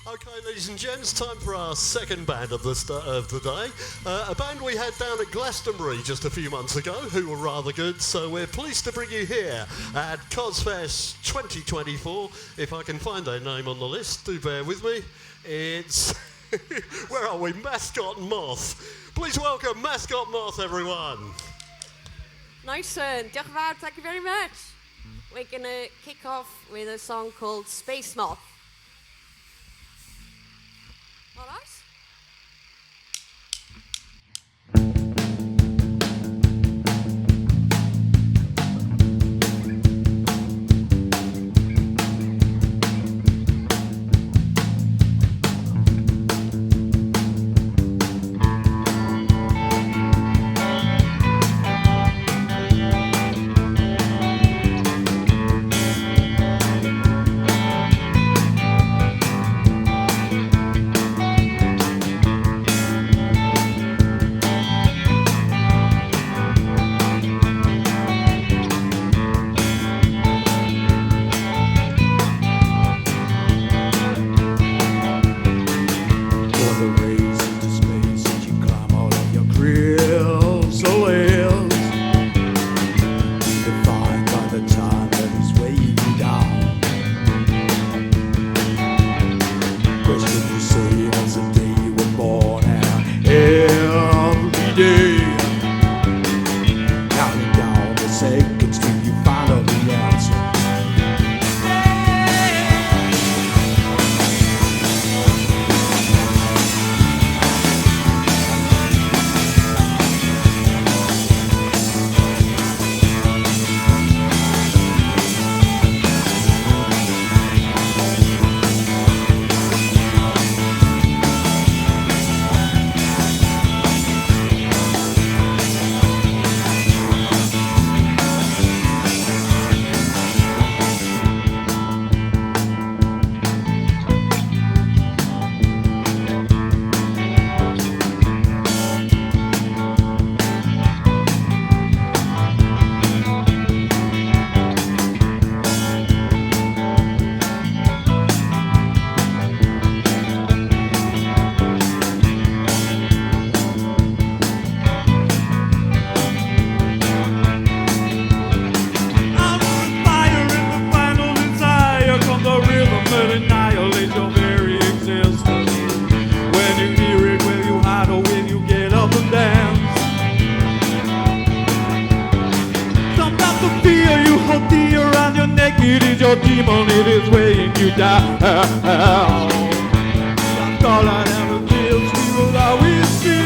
Okay, ladies and gents, time for our second band of the day. A band we had down at Glastonbury just a few months ago, who were rather good, so we're pleased to bring you here at Kozfest 2024. If I can find their name on the list, do bear with me. It's, where are we? Mascot Moth. Please welcome Mascot Moth, everyone. Nice one. Dyfed, thank you very much. We're going to kick off with a song called Space Moth. All right. Your demon, it is weighing you down. That's all I ever feel, see what I will see.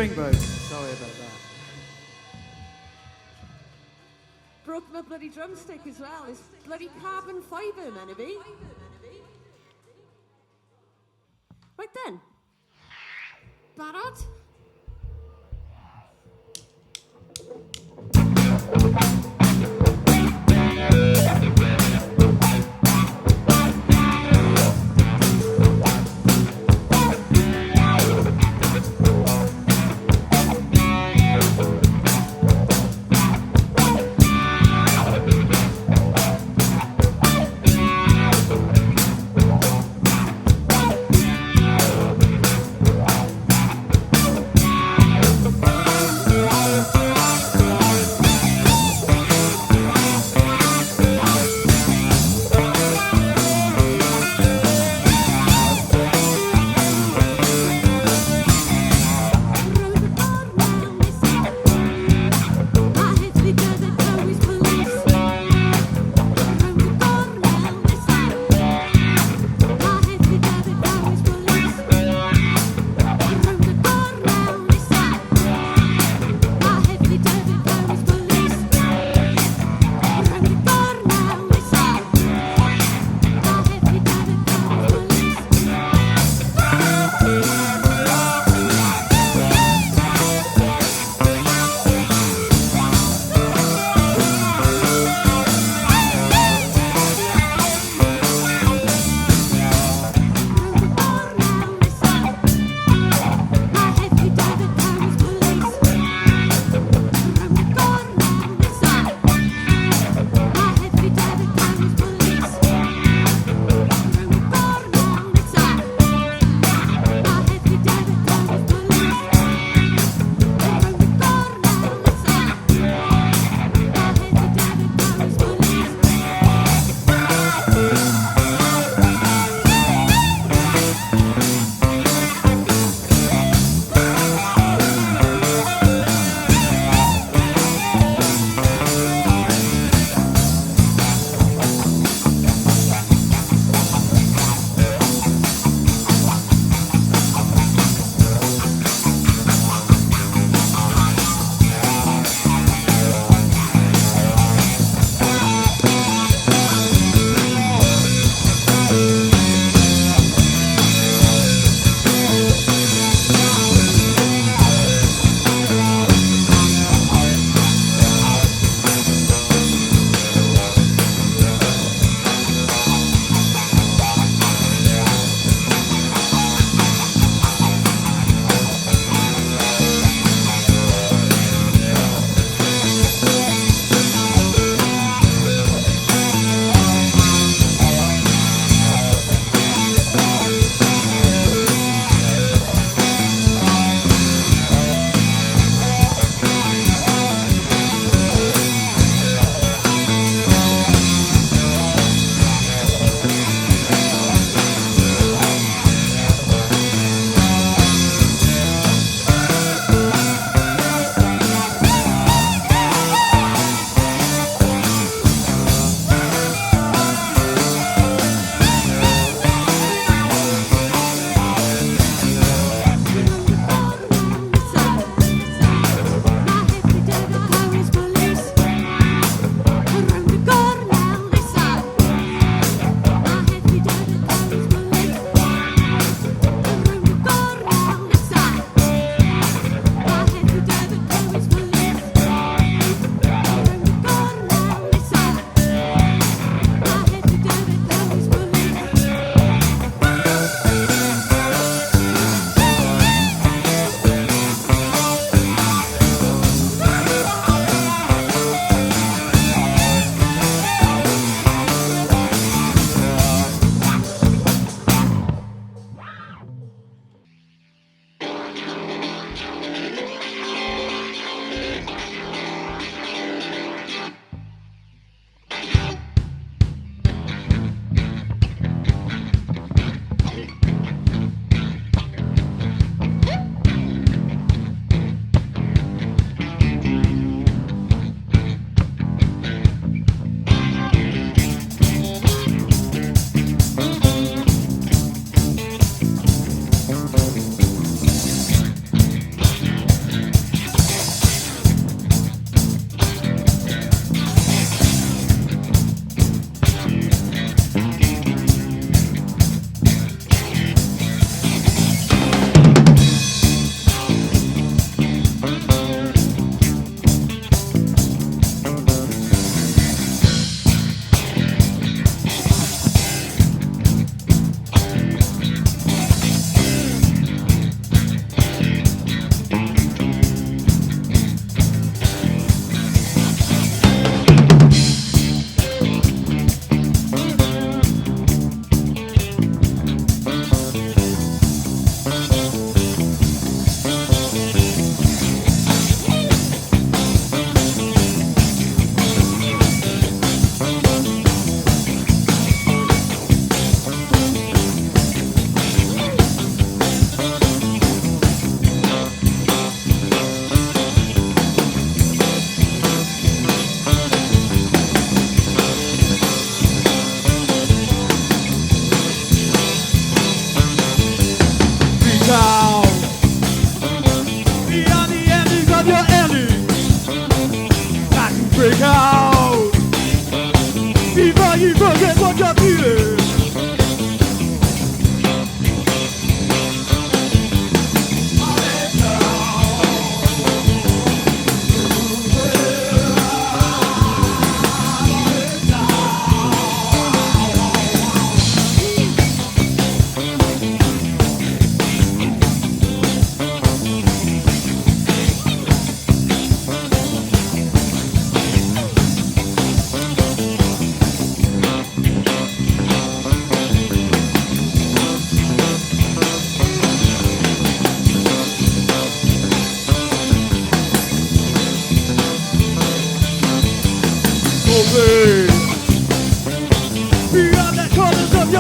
string broke. Sorry about that. Broke my bloody drumstick as well. It's bloody carbon fibre, man, it be. Right then. Barod?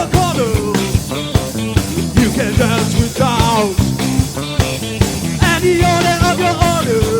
the corner. You can dance without any order of your order.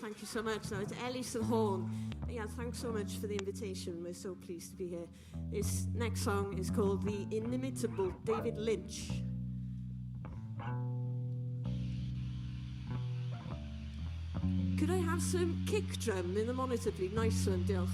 Thank you so much. Now it's Ellis the Horn. Yeah, thanks so much for the invitation. We're so pleased to be here. This next song is called The Inimitable, David Lynch. Could I have some kick drum in the monitor, please? Nice one, diolch.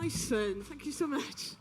Nice one. Thank you so much.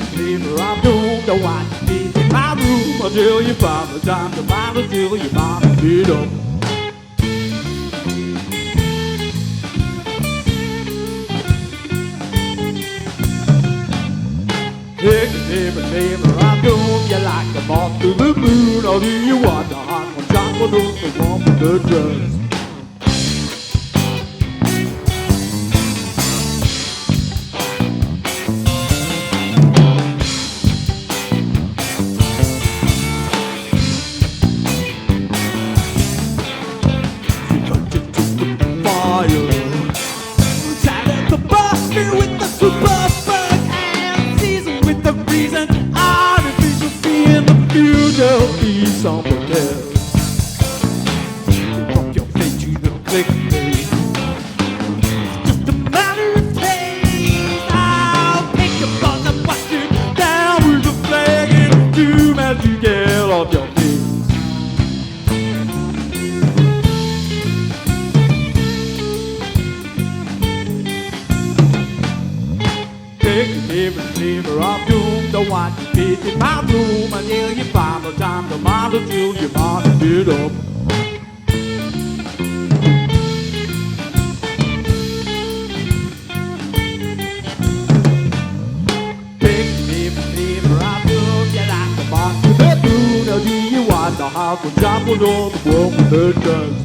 Flavor of Doom, the one you in my room until you find the time to find until you find it up. Take a different flavor of doom. You like a moth to the moon, or do you want the hot one shot for those that want the drugs? She got you to the fire, tied at the buster with the super bug and seasoned with the reason artificial fee in the future be something else. From your face to the click face, it's just a matter of taste. I'll pick your buzz and wash you down with a flag and doom as you get off your face. Take a different flavor of doom, the one you fit in my room until you find the time to model till you model it up. Take a different flavor of doom, you like the moth to the moon, or do you want the house will topple on the world with the guns?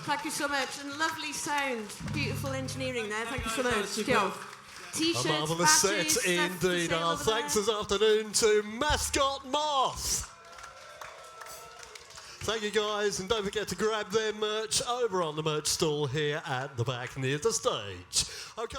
Thank you so much, and lovely sound, beautiful engineering there. Thank you so much. Superb. T-shirts, A marvellous badges, set stuff for indeed. sale Our over thanks there. this afternoon to Mascot Moth. Thank you guys, and don't forget to grab their merch over on the merch stall here at the back near the stage. Okay.